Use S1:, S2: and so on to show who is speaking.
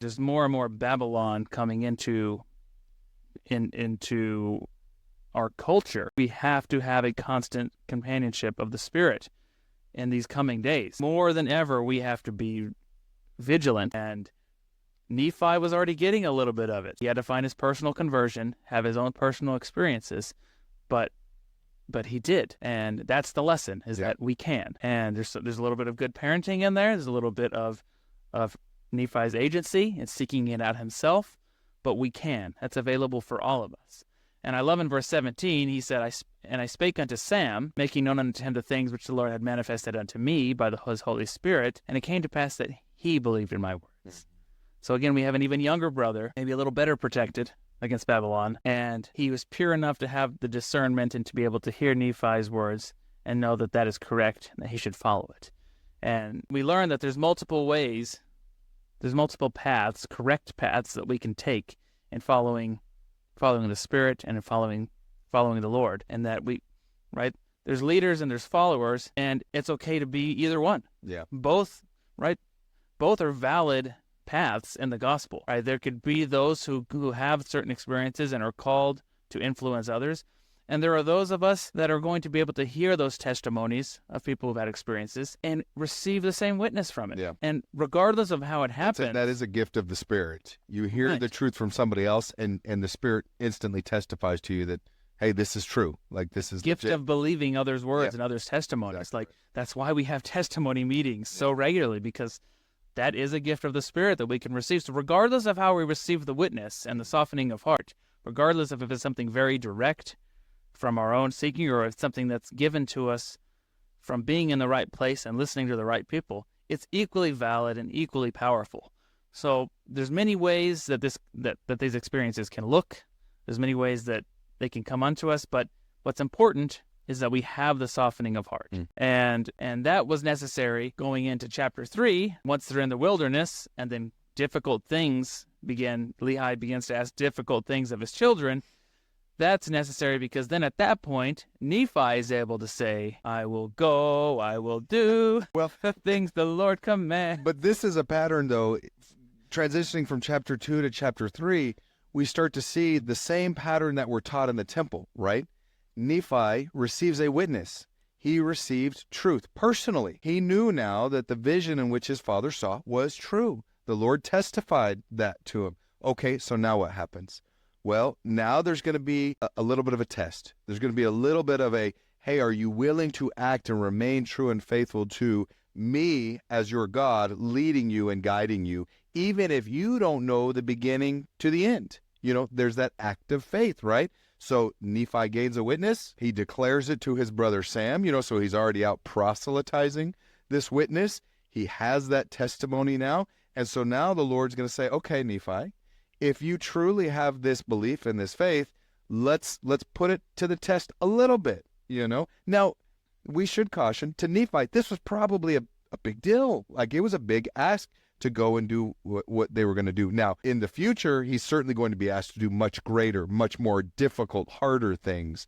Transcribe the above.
S1: There's more and more Babylon coming into our culture. We have to have a constant companionship of the Spirit in these coming days. More than ever, we have to be vigilant. And Nephi was already getting a little bit of it. He had to find his personal conversion, have his own personal experiences, but he did. And that's the lesson, is that we can. And there's a little bit of good parenting in there. There's a little bit of Nephi's agency and seeking it out himself, but we can. That's available for all of us. And I love in verse 17, he said, I spake unto Sam, making known unto him the things which the Lord had manifested unto me by his Holy Spirit, and it came to pass that he believed in my words. Mm-hmm. So again, we have an even younger brother, maybe a little better protected against Babylon, and he was pure enough to have the discernment and to be able to hear Nephi's words and know that that is correct and that he should follow it. And we learn that there's multiple ways, there's multiple paths, correct paths that we can take in following the Spirit and in following the Lord, and that there's leaders and there's followers, and it's okay to be either one.
S2: Yeah.
S1: Both are valid paths in the gospel. Right? There could be those who have certain experiences and are called to influence others, and there are those of us that are going to be able to hear those testimonies of people who've had experiences and receive the same witness from it.
S2: Yeah.
S1: And regardless of how it happens,
S2: that is a gift of the Spirit. You hear the truth from somebody else, and the Spirit instantly testifies to you that, hey, this is true. Like, this is
S1: gift
S2: legit.
S1: of believing others' words and others' testimonies.
S2: Exactly.
S1: Like, that's why we have testimony meetings so regularly, because that is a gift of the Spirit that we can receive. So regardless of how we receive the witness and the softening of heart, regardless of if it's something very direct from our own seeking, or if it's something that's given to us from being in the right place and listening to the right people, it's equally valid and equally powerful. So there's many ways that these experiences can look. There's many ways that they can come unto us, but what's important is that we have the softening of heart. And that was necessary going into chapter 3, once they're in the wilderness, and then difficult things begin. Lehi begins to ask difficult things of his children. That's necessary because then at that point, Nephi is able to say, I will go, I will do the things the Lord commands.
S2: But this is a pattern, though. Transitioning from chapter 2 to chapter 3, we start to see the same pattern that we're taught in the temple, right? Nephi receives a witness. He received truth personally. He knew now that the vision in which his father saw was true. The Lord testified that to him. Okay, so now what happens? Well, now there's going to be a little bit of a test. There's going to be a little bit of a, hey, are you willing to act and remain true and faithful to me as your God, leading you and guiding you, even if you don't know the beginning to the end? You know, there's that act of faith, right? So Nephi gains a witness. He declares it to his brother Sam, so he's already out proselytizing this witness. He has that testimony now. And so now the Lord's going to say, okay, Nephi, if you truly have this belief and this faith, let's put it to the test a little bit, Now, we should caution, to Nephi, this was probably a big deal. Like, it was a big ask to go and do what they were going to do. Now, in the future, he's certainly going to be asked to do much greater, much more difficult, harder things.